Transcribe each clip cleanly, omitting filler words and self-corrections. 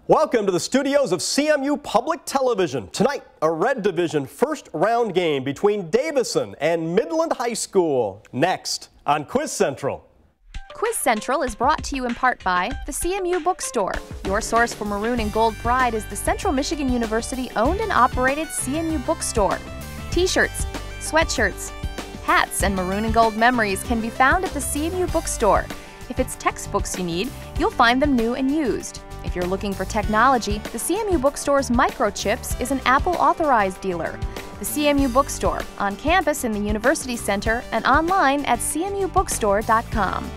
Welcome to the studios of CMU Public Television. Tonight, a Red Division first round game between Davison and Midland High School. Next on Quiz Central. Quiz Central is brought to you in part by the CMU Bookstore. Your source for maroon and gold pride is the Central Michigan University owned and operated CMU Bookstore. T-shirts, sweatshirts, hats, and maroon and gold memories can be found at the CMU Bookstore. If it's textbooks you need, you'll find them new and used. If you're looking for technology, the CMU Bookstore's Microchips is an Apple-authorized dealer. The CMU Bookstore, on campus in the University Center and online at cmubookstore.com.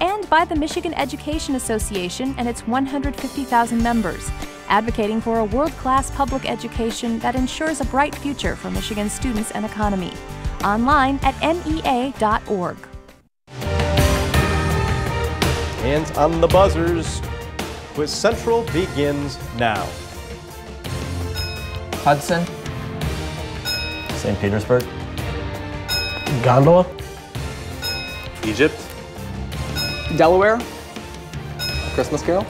And by the Michigan Education Association and its 150,000 members, advocating for a world-class public education that ensures a bright future for Michigan students and economy. Online at NEA.org. Hands on the buzzers. Quiz Central begins now. Hudson. St. Petersburg. Gondola. Egypt. Delaware. A Christmas Carol.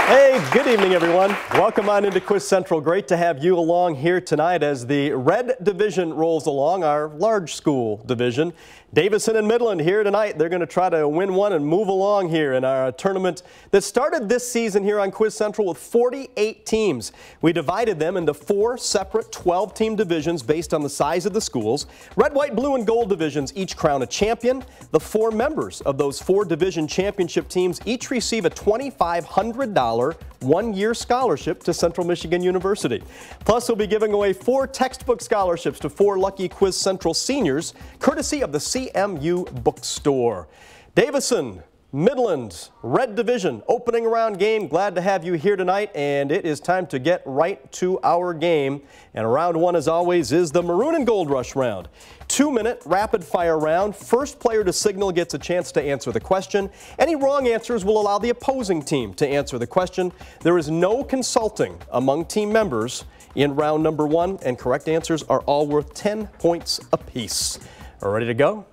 Hey, good evening, everyone. Welcome on into Quiz Central. Great to have you along here tonight as the Red Division rolls along, our large school division. Davison and Midland here tonight. They're going to try to win one and move along here in our tournament that started this season here on Quiz Central with 48 teams. We divided them into 4 separate 12-team divisions based on the size of the schools. Red, white, blue, and gold divisions each crown a champion. The 4 members of those 4 division championship teams each receive a $2,500 one-year scholarship to Central Michigan University. Plus, we'll be giving away 4 textbook scholarships to 4 lucky Quiz Central seniors, courtesy of the CMU Bookstore. Davison, Midland, Red Division, opening round game. Glad to have you here tonight, and it is time to get right to our game. And round 1, as always, is the Maroon and Gold Rush round. 2-minute rapid-fire round. First player to signal gets a chance to answer the question. Any wrong answers will allow the opposing team to answer the question. There is no consulting among team members in round number 1, and correct answers are all worth 10 points apiece. Ready to go?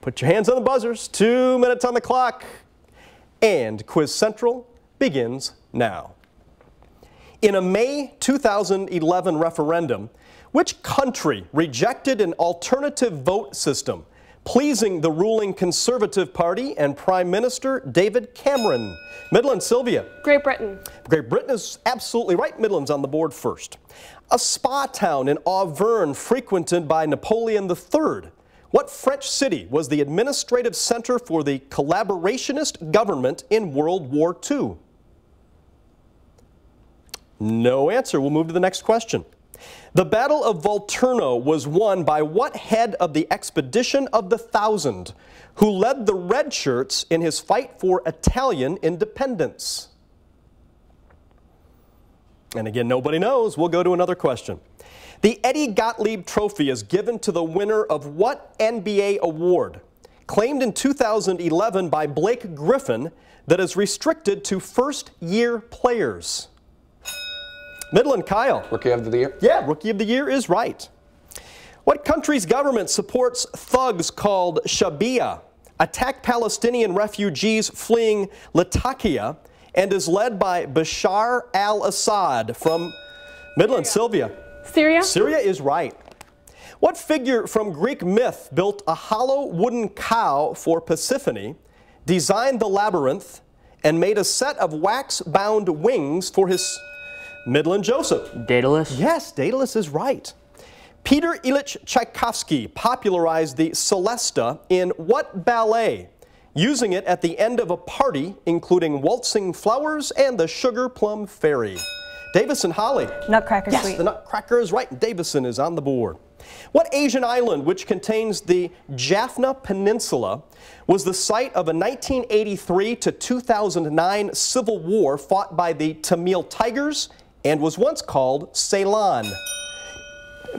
Put your hands on the buzzers. 2 minutes on the clock. And Quiz Central begins now. In a May 2011 referendum, which country rejected an alternative vote system, pleasing the ruling Conservative Party and Prime Minister David Cameron? Midland, Sylvia. Great Britain. Great Britain is absolutely right. Midland's on the board first. A spa town in Auvergne frequented by Napoleon III. What French city was the administrative center for the collaborationist government in World War II? No answer. We'll move to the next question. The Battle of Volturno was won by what head of the Expedition of the Thousand, who led the Red Shirts in his fight for Italian independence? And again, nobody knows. We'll go to another question. The Eddie Gottlieb Trophy is given to the winner of what NBA award, claimed in 2011 by Blake Griffin, that is restricted to first-year players? Midland, Kyle. Rookie of the Year. Yeah, Rookie of the Year is right. What country's government supports thugs called Shabiya, attack Palestinian refugees fleeing Latakia, and is led by Bashar al-Assad from Midland, Sylvia? Syria? Syria is right. What figure from Greek myth built a hollow wooden cow for Persephone, designed the labyrinth, and made a set of wax-bound wings for his Midland Joseph? Daedalus? Yes, Daedalus is right. Peter Ilyich Tchaikovsky popularized the Celesta in what ballet, using it at the end of a party, including Waltzing Flowers and the Sugar Plum Fairy? Davison, Holly. Nutcracker Yes, Suite. the Nutcracker is right. Davison is on the board. What Asian island, which contains the Jaffna Peninsula, was the site of a 1983 to 2009 civil war fought by the Tamil Tigers and was once called Ceylon?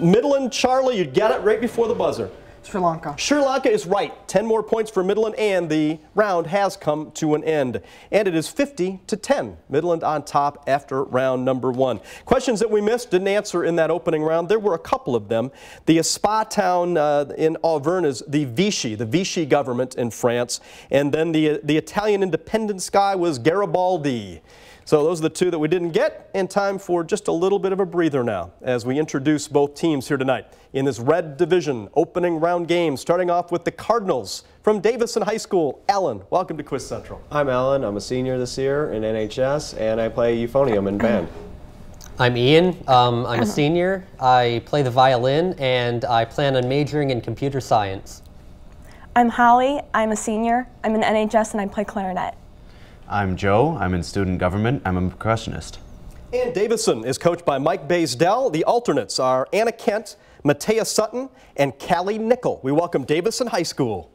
Midland, Charlie, you got it right before the buzzer. Sri Lanka. Sri Lanka is right. 10 more points for Midland, and the round has come to an end. And it is 50-10. Midland on top after round number 1. Questions that we missed, didn't answer in that opening round. There were a couple of them. The spa town in Auvergne is the Vichy government in France. And then the Italian independence guy was Garibaldi. So those are the two that we didn't get, and time for just a little bit of a breather now as we introduce both teams here tonight in this Red Division opening round game, starting off with the Cardinals from Davison High School. Alan, welcome to Quiz Central. I'm Alan. I'm a senior this year in NHS, and I play euphonium in band. I'm Ian. I'm a senior. I play the violin, and I plan on majoring in computer science. I'm Holly. I'm a senior. I'm in NHS, and I play clarinet. I'm Joe. I'm in student government. I'm a percussionist. And Davison is coached by Mike Baysdell. The alternates are Anna Kent, Matea Sutton, and Callie Nickel. We welcome Davison High School.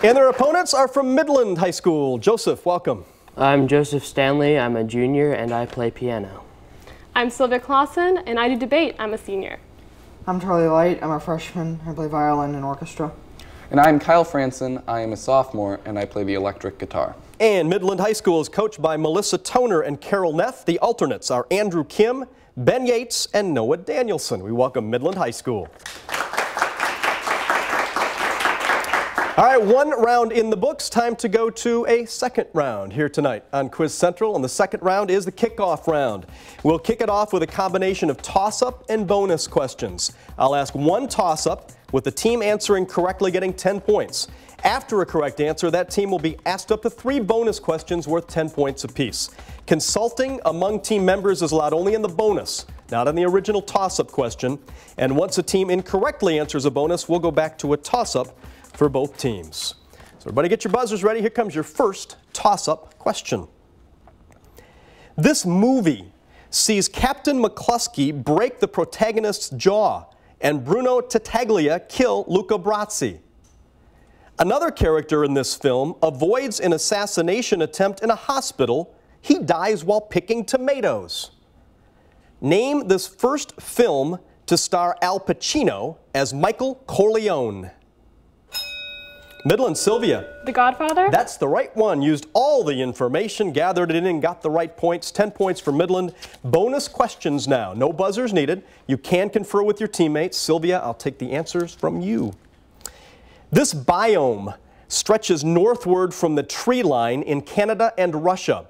And their opponents are from Midland High School. Joseph, welcome. I'm Joseph Stanley. I'm a junior, and I play piano. I'm Sylvia Clausen, and I do debate. I'm a senior. I'm Charlie Light. I'm a freshman. I play violin and orchestra. And I'm Kyle Franson. I am a sophomore, and I play the electric guitar. And Midland High School is coached by Melissa Toner and Carol Neff. The alternates are Andrew Kim, Ben Yates, and Noah Danielson. We welcome Midland High School. All right, one round in the books. Time to go to a second round here tonight on Quiz Central. And the second round is the kickoff round. We'll kick it off with a combination of toss-up and bonus questions. I'll ask one toss-up, with the team answering correctly getting 10 points. After a correct answer, that team will be asked up to 3 bonus questions worth 10 points apiece. Consulting among team members is allowed only in the bonus, not in the original toss-up question. And once a team incorrectly answers a bonus, we'll go back to a toss-up for both teams. So everybody get your buzzers ready. Here comes your first toss-up question. This movie sees Captain McCluskey break the protagonist's jaw and Bruno Tattaglia kill Luca Brasi. Another character in this film avoids an assassination attempt in a hospital. He dies while picking tomatoes. Name this first film to star Al Pacino as Michael Corleone. Midland, Sylvia. The Godfather? That's the right one. Used all the information, gathered it in, and got the right points. 10 points for Midland. Bonus questions now. No buzzers needed. You can confer with your teammates. Sylvia, I'll take the answers from you. This biome stretches northward from the tree line in Canada and Russia.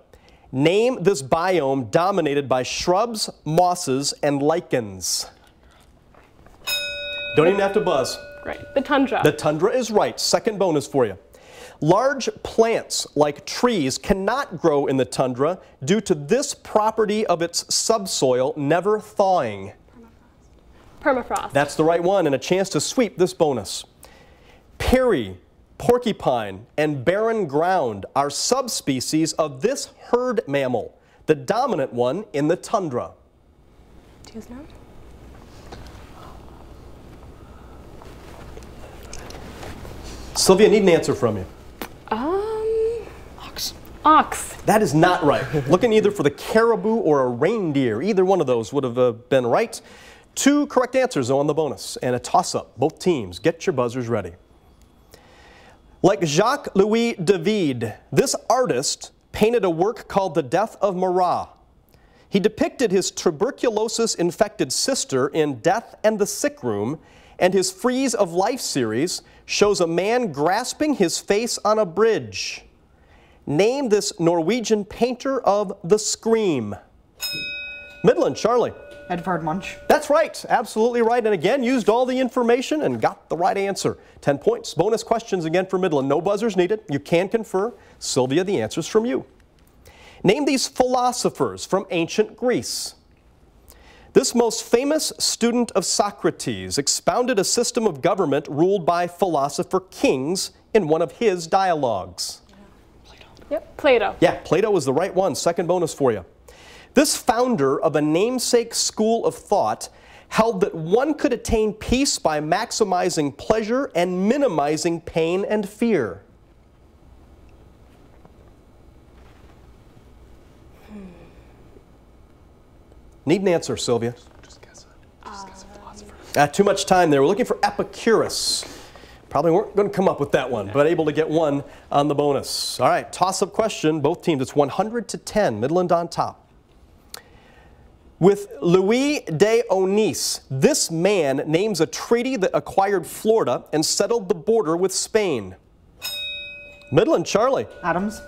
Name this biome dominated by shrubs, mosses, and lichens. Don't even have to buzz. Right. The tundra. The tundra is right. Second bonus for you. Large plants like trees cannot grow in the tundra due to this property of its subsoil never thawing. Permafrost. That's the right one, and a chance to sweep this bonus. Perry, porcupine, and barren ground are subspecies of this herd mammal, the dominant one in the tundra. Do you guys know? Sylvia, I need an answer from you. Ox. Ox. That is not right. Looking either for the caribou or a reindeer. Either one of those would have been right. 2 correct answers though on the bonus and a toss-up. Both teams, get your buzzers ready. Like Jacques-Louis David, this artist painted a work called The Death of Marat. He depicted his tuberculosis-infected sister in Death and the Sick Room, and his Frieze of Life series shows a man grasping his face on a bridge. Name this Norwegian painter of The Scream. Midland, Charlie. Edvard Munch. That's right, absolutely right. And again, used all the information and got the right answer. 10 points. Bonus questions again for Midland. No buzzers needed. You can confer. Sylvia, the answer's from you. Name these philosophers from ancient Greece. This most famous student of Socrates expounded a system of government ruled by philosopher kings in one of his dialogues. Plato. Yep, Plato. Yeah, Plato was the right one. Second bonus for you. This founder of a namesake school of thought held that one could attain peace by maximizing pleasure and minimizing pain and fear. Need an answer, Sylvia. Just guess it. Just guess a philosopher. Too much time there. We're looking for Epicurus. Probably weren't going to come up with that one, but able to get one on the bonus. All right, toss-up question. Both teams, it's 100-10. Midland on top. With Louis de Onís, this man names a treaty that acquired Florida and settled the border with Spain. Midland, Charlie. Adams.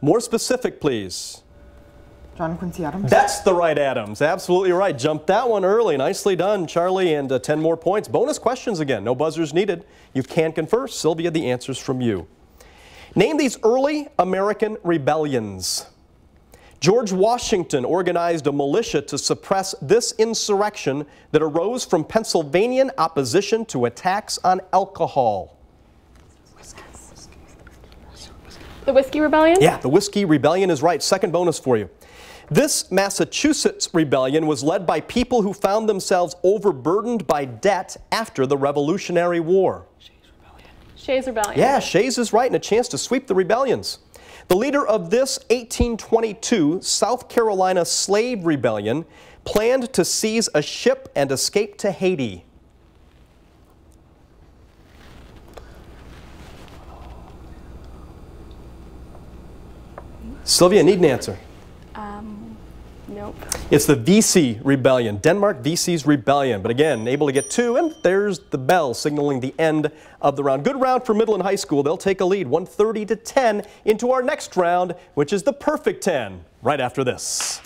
More specific, please. John Quincy Adams. That's the right Adams. Absolutely right. Jumped that one early. Nicely done, Charlie, and 10 more points. Bonus questions again. No buzzers needed. You can confer. Sylvia, the answers from you. Name these early American rebellions. George Washington organized a militia to suppress this insurrection that arose from Pennsylvanian opposition to attacks on alcohol. The Whiskey Rebellion? Yeah, the Whiskey Rebellion is right. Second bonus for you. This Massachusetts rebellion was led by people who found themselves overburdened by debt after the Revolutionary War. Shays Rebellion. Yeah, Shays is right, and a chance to sweep the rebellions. The leader of this 1822 South Carolina slave rebellion planned to seize a ship and escape to Haiti. Sylvia, need an answer. Nope. It's the Vesey Rebellion, Denmark Vesey's Rebellion. But again, able to get 2, and there's the bell signaling the end of the round. Good round for Midland High School. They'll take a lead, 130-10, into our next round, which is the perfect 10, right after this.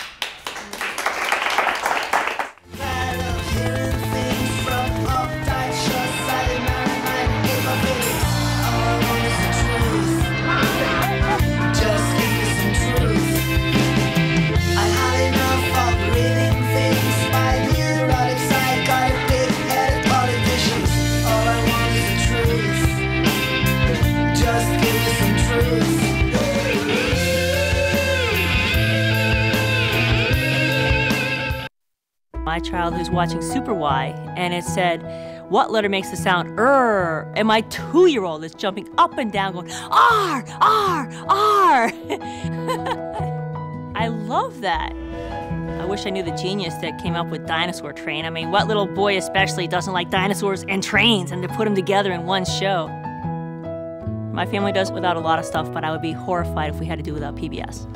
My child who's watching Super Y, and it said, what letter makes the sound R? And my 2-year-old is jumping up and down going, R, R, R. I love that. I wish I knew the genius that came up with Dinosaur Train. I mean, what little boy especially doesn't like dinosaurs and trains and to put them together in one show? My family does without a lot of stuff, but I would be horrified if we had to do without PBS.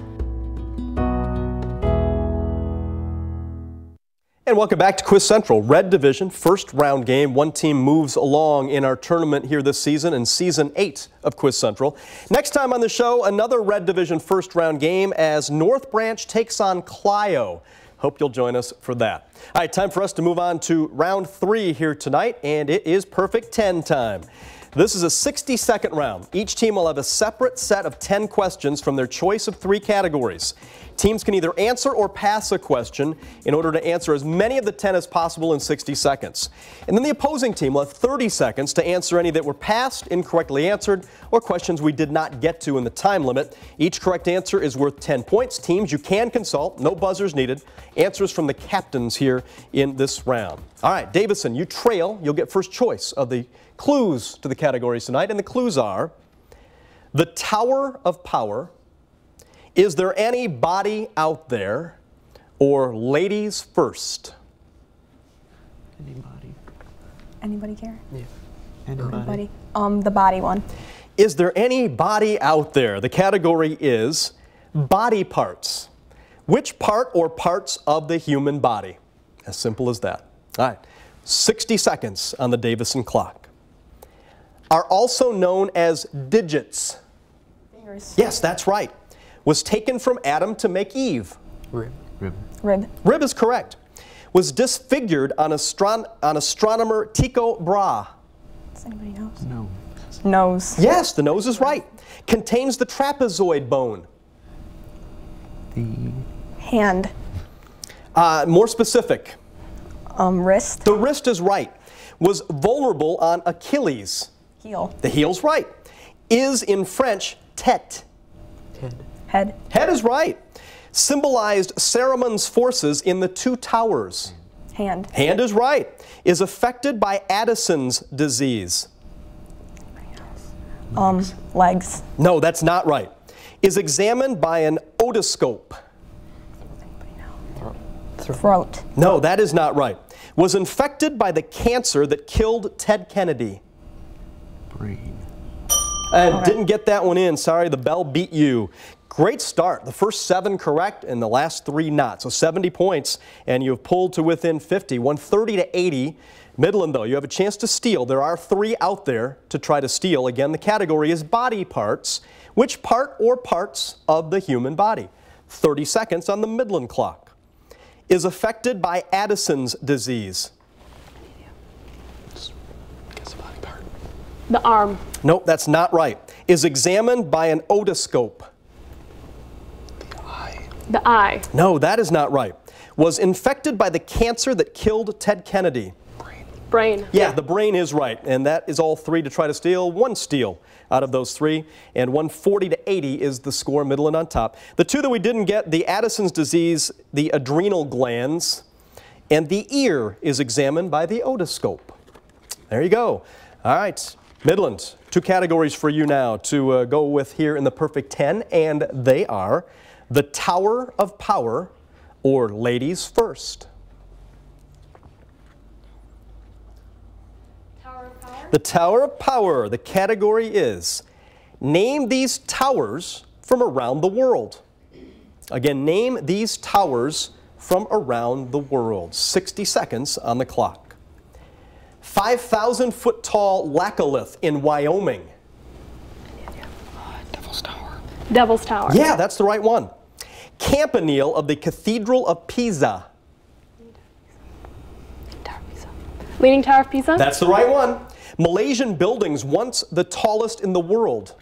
And welcome back to Quiz Central. Red Division, first round game. One team moves along in our tournament here this season in Season 8 of Quiz Central. Next time on the show, another Red Division first round game as North Branch takes on Clio. Hope you'll join us for that. All right, time for us to move on to round 3 here tonight, and it is perfect 10 time. This is a 60-second round. Each team will have a separate set of 10 questions from their choice of 3 categories. Teams can either answer or pass a question in order to answer as many of the 10 as possible in 60 seconds. And then the opposing team will have 30 seconds to answer any that were passed, incorrectly answered, or questions we did not get to in the time limit. Each correct answer is worth 10 points. Teams, you can consult, no buzzers needed. Answers from the captains here in this round. All right, Davison, you trail. You'll get first choice of the clues to the categories tonight, and the clues are the Tower of Power, is there any body out there, or ladies first? Anybody. Anybody care? Yeah. Anybody. The body one. Is there any body out there? The category is body parts. Which part or parts of the human body? As simple as that. All right, 60 seconds on the Davison clock. Are also known as digits. Fingers. Yes, that's right. Was taken from Adam to make Eve. Rib. Rib. Rib. Rib is correct. Was disfigured on astronomer Tycho Brahe. Does anybody know? No. Nose. Yes, the nose is right. Contains the trapezoid bone. The Hand. More specific. Wrist. The wrist is right. Was vulnerable on Achilles. Heel. The heel's right. Is in French tête. head. Head. Head is right. Symbolized Saramon's forces in the 2 towers. Hand. Hand is right. Is affected by Addison's disease. Legs. No, that's not right. Is examined by an otoscope. Throat. No, that is not right. was infected by the cancer that killed Ted Kennedy? Brain. And didn't get that one in. Sorry, the bell beat you. Great start. The first 7 correct and the last 3 not. So 70 points, and you have pulled to within 50, 130 to 80. Midland, though, you have a chance to steal. There are 3 out there to try to steal. Again, the category is body parts. Which part or parts of the human body? 30 seconds on the Midland clock. Is affected by Addison's disease? Guess a body part. The arm. Nope, that's not right. Is examined by an otoscope? The eye. The eye. No, that is not right. Was infected by the cancer that killed Ted Kennedy? Brain. Yeah, the brain is right, and that is all 3 to try to steal. 1 steal out of those 3, and 140 to 80 is the score. Midland on top. The 2 that we didn't get, the Addison's disease, the adrenal glands, and the ear is examined by the otoscope. There you go. All right, Midland, 2 categories for you now to go with here in the perfect 10, and they are the Tower of Power or Ladies First. The Tower of Power, the category is, name these towers from around the world. Again, name these towers from around the world. 60 seconds on the clock. 5,000-foot tall Laccolith in Wyoming. Devil's Tower. Devil's Tower. Yeah, that's the right one. Campanile of the Cathedral of Pisa. Leaning Tower of Pisa. That's the right one. Malaysian buildings once the tallest in the world.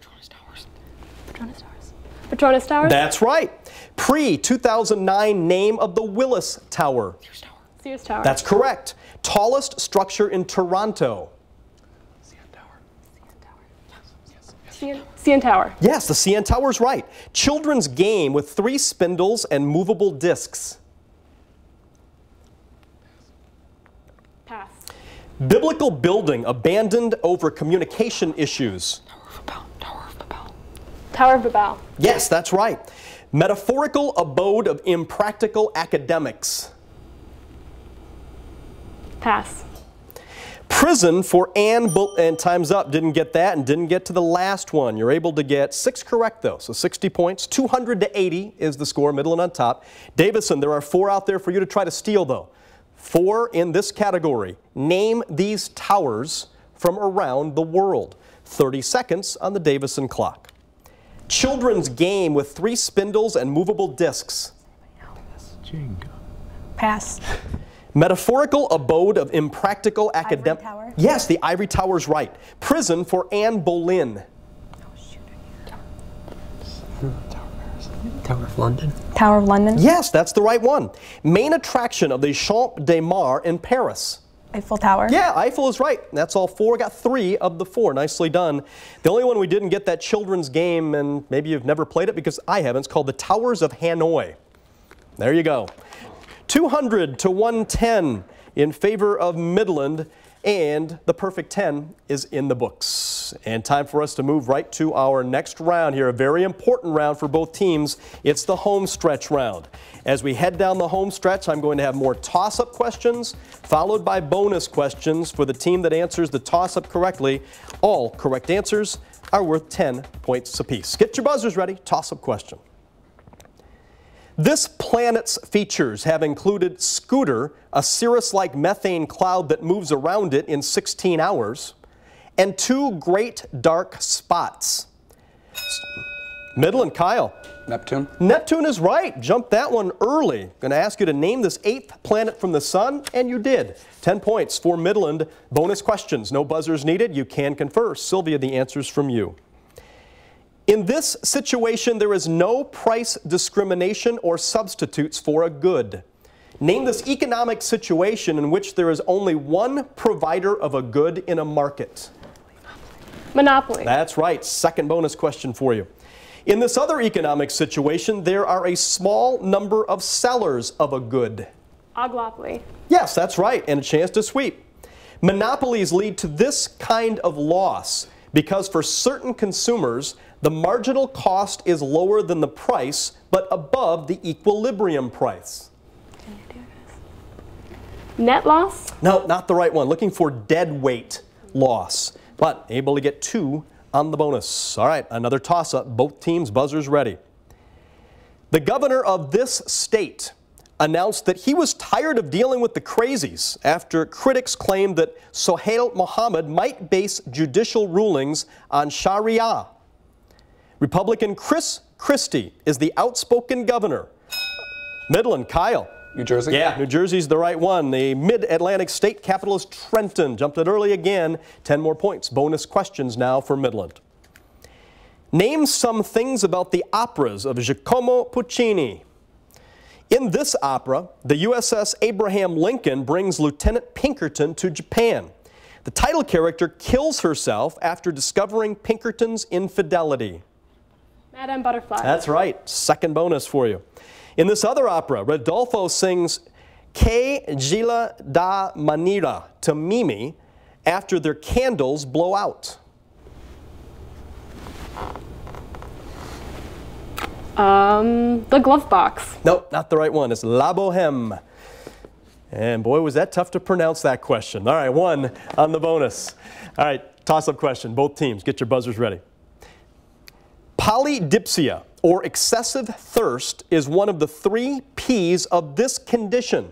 Petronas Towers. Petronas Towers. That's right. Pre-2009 name of the Willis Tower. Sears Tower. Sears Tower. That's correct. Tallest structure in Toronto. CN Tower. CN Tower. Yes, the CN Tower's right. Children's game with 3 spindles and movable discs. Pass. Biblical building abandoned over communication issues. Tower of Babel. Tower of Babel. Yes, that's right. Metaphorical abode of impractical academics. Pass. Prison for and time's up. Didn't get that and didn't get to the last one. You're able to get 6 correct though, so 60 points. 200 to 80 is the score, Midland on top. Davison, there are 4 out there for you to try to steal though. 4 in this category. Name these towers from around the world. 30 seconds on the Davison clock. Children's game with 3 spindles and movable discs. Jenga. Pass. Metaphorical abode of impractical academic. Tower? Yes, the Ivory Tower's right. Prison for Anne Boleyn. Tower of London. Tower of London. Yes, that's the right one. Main attraction of the Champ de Mars in Paris. Eiffel Tower. Yeah, Eiffel is right. That's all 4. Got 3 of the 4. Nicely done. The only one we didn't get that children's game, and maybe you've never played it because I haven't, it's called the Towers of Hanoi. There you go. 200 to 110 in favor of Midland, and the perfect 10 is in the books. And time for us to move right to our next round here, a very important round for both teams. It's the home stretch round. As we head down the home stretch, I'm going to have more toss-up questions, followed by bonus questions for the team that answers the toss-up correctly. All correct answers are worth 10 points apiece. Get your buzzers ready. Toss-up question. This planet's features have included Scooter, a cirrus-like methane cloud that moves around it in 16 hours, and 2 great dark spots. Midland, Kyle. Neptune. Neptune is right. Jumped that one early. Going to ask you to name this 8th planet from the sun, and you did. 10 points for Midland. Bonus questions. No buzzers needed. You can confer. Sylvia, the answers from you. In this situation, there is no price discrimination or substitutes for a good. Name this economic situation in which there is only one provider of a good in a market. Monopoly. That's right. Second bonus question for you. In this other economic situation, there are a small number of sellers of a good. Oglopoly. Yes, that's right, and a chance to sweep. Monopolies lead to this kind of loss because for certain consumers, the marginal cost is lower than the price, but above the equilibrium price. Net loss? No, not the right one. Looking for dead weight loss, but able to get 2 on the bonus. All right, another toss-up. Both teams, buzzers ready. The governor of this state announced that he was tired of dealing with the crazies after critics claimed that Sohail Mohammed might base judicial rulings on Sharia. Republican Chris Christie is the outspoken governor. Midland, Kyle. New Jersey? Yeah, New Jersey's the right one. The mid-Atlantic state capital is Trenton. Jumped it early again. 10 more points. Bonus questions now for Midland. Name some things about the operas of Giacomo Puccini. In this opera, the USS Abraham Lincoln brings Lieutenant Pinkerton to Japan. The title character kills herself after discovering Pinkerton's infidelity. Madame Butterfly. That's right. Second bonus for you. In this other opera, Rodolfo sings Que Gila da Manira to Mimi after their candles blow out. The Glove Box. Nope, not the right one. It's La Bohème. And boy, was that tough to pronounce that question. All right, 1 on the bonus. All right, toss-up question. Both teams, get your buzzers ready. Polydipsia, or excessive thirst, is one of the 3 P's of this condition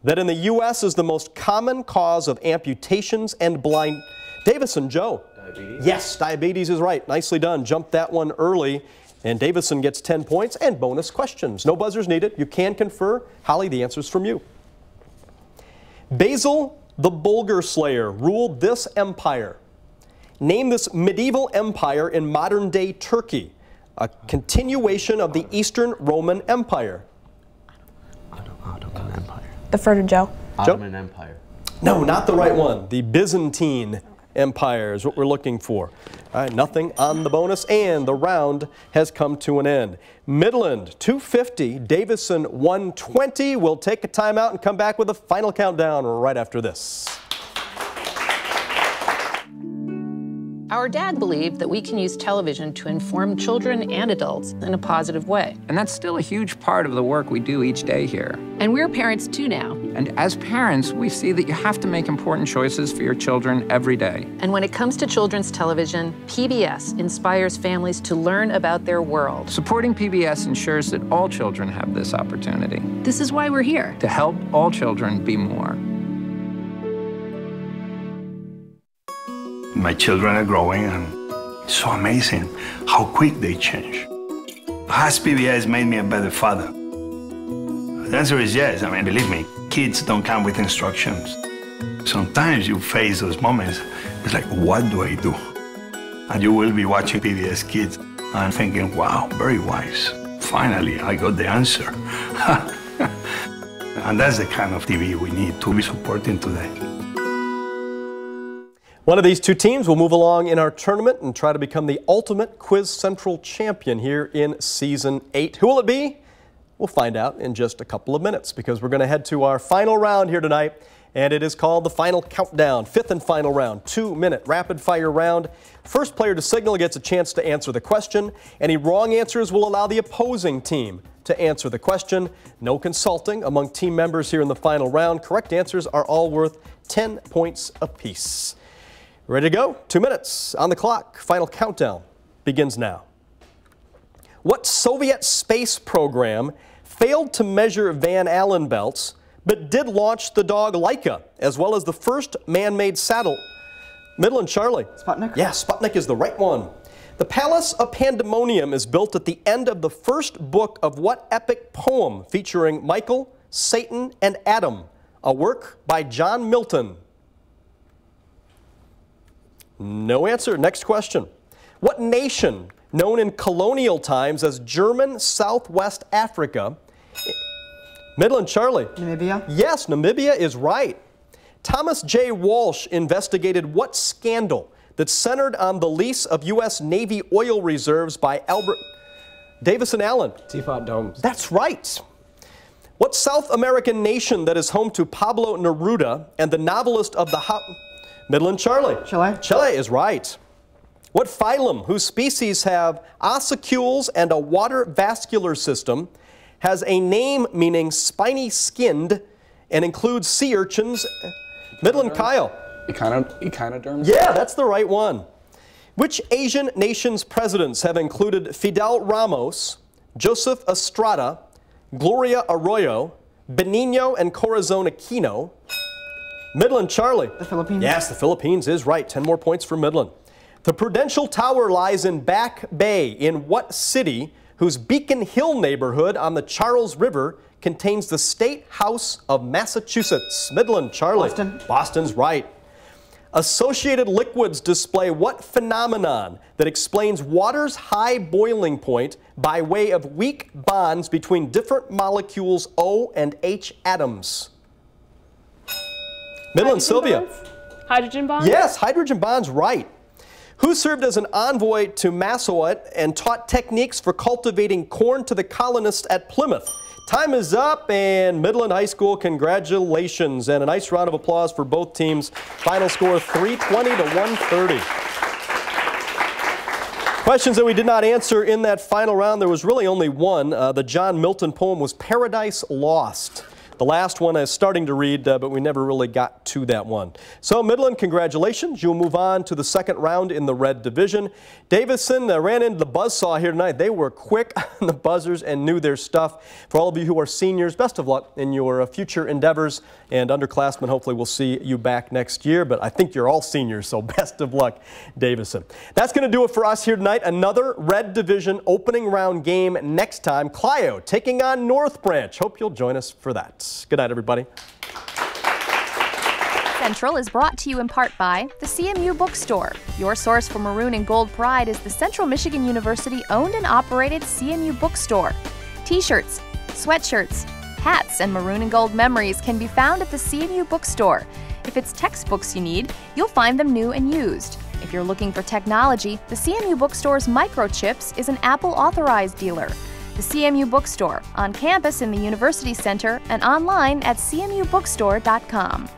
that in the U.S. is the most common cause of amputations and blind. Davison, Joe. Diabetes? Yes, diabetes is right. Nicely done. Jumped that one early. And Davison gets 10 points and bonus questions. No buzzers needed. You can confer. Holly, the answer's from you. Basil the Bulgar Slayer ruled this empire. Name this medieval empire in modern-day Turkey, a continuation of the Eastern Roman Empire. Ottoman Empire. Defer to Joe. Ottoman Empire. No, not the right one. The Byzantine Empire is what we're looking for. All right, nothing on the bonus, and the round has come to an end. Midland 250, Davison 120. We'll take a timeout and come back with a final countdown right after this. Our dad believed that we can use television to inform children and adults in a positive way. And that's still a huge part of the work we do each day here. And we're parents too now. And as parents, we see that you have to make important choices for your children every day. And when it comes to children's television, PBS inspires families to learn about their world. Supporting PBS ensures that all children have this opportunity. This is why we're here. To help all children be more. My children are growing, and it's so amazing how quick they change. Has PBS made me a better father? The answer is yes. I mean, believe me, kids don't come with instructions. Sometimes you face those moments, it's like, what do I do? And you will be watching PBS Kids and thinking, wow, very wise. Finally, I got the answer. And that's the kind of TV we need to be supporting today. One of these 2 teams will move along in our tournament and try to become the ultimate Quiz Central champion here in Season 8. Who will it be? We'll find out in just a couple of minutes because we're going to head to our final round here tonight, and it is called the Final Countdown, 5th and final round, 2-minute rapid-fire round. First player to signal gets a chance to answer the question. Any wrong answers will allow the opposing team to answer the question. No consulting among team members here in the final round. Correct answers are all worth 10 points apiece. Ready to go? 2 minutes on the clock. Final countdown begins now. What Soviet space program failed to measure Van Allen belts but did launch the dog Laika as well as the first man-made saddle? Midland, Charlie. Sputnik? Yeah, Sputnik is the right one. The Palace of Pandemonium is built at the end of the first book of what epic poem featuring Michael, Satan, and Adam? A work by John Milton. No answer. Next question. What nation, known in colonial times as German Southwest Africa? Midland, Charlie. Namibia? Yes, Namibia is right. Thomas J. Walsh investigated what scandal that centered on the lease of U.S. Navy oil reserves by Albert Davison Allen? Teapot Domes. That's right. What South American nation that is home to Pablo Neruda and the novelist of the Midland, Charlie. Chile. Chile is right. What phylum, whose species have ossicules and a water vascular system, has a name meaning spiny-skinned and includes sea urchins. Midland, Kyle. Echinoderms? Yeah, that's the right one. Which Asian nation's presidents have included Fidel Ramos, Joseph Estrada, Gloria Arroyo, Benigno and Corazon Aquino? Midland, Charlie. The Philippines. Yes, the Philippines is right. 10 more points for Midland. The Prudential Tower lies in Back Bay in what city, whose Beacon Hill neighborhood on the Charles River contains the State House of Massachusetts? Midland, Charlie. Boston. Boston's right. Associated liquids display what phenomenon that explains water's high boiling point by way of weak bonds between different molecules O and H atoms? Midland, Sylvia. Bonds? Hydrogen bonds? Yes, hydrogen bonds, right. Who served as an envoy to Massasoit and taught techniques for cultivating corn to the colonists at Plymouth? Time is up, and Midland High School, congratulations, and a nice round of applause for both teams. Final score 320 to 130. Questions that we did not answer in that final round, there was really only one. The John Milton poem was Paradise Lost. The last one is starting to read, but we never really got to that one. So Midland, congratulations. You'll move on to the second round in the red division. Davison ran into the buzzsaw here tonight. They were quick on the buzzers and knew their stuff. For all of you who are seniors, best of luck in your future endeavors. And underclassmen, hopefully we'll see you back next year. But I think you're all seniors, so best of luck, Davison. That's going to do it for us here tonight. Another red division opening round game next time. Clio taking on North Branch. Hope you'll join us for that. Good night, everybody. Central is brought to you in part by the CMU Bookstore. Your source for maroon and gold pride is the Central Michigan University owned and operated CMU Bookstore. T-shirts, sweatshirts, hats, and maroon and gold memories can be found at the CMU Bookstore. If it's textbooks you need, you'll find them new and used. If you're looking for technology, the CMU Bookstore's Microchips is an Apple authorized dealer. The CMU Bookstore, on campus in the University Center and online at cmubookstore.com.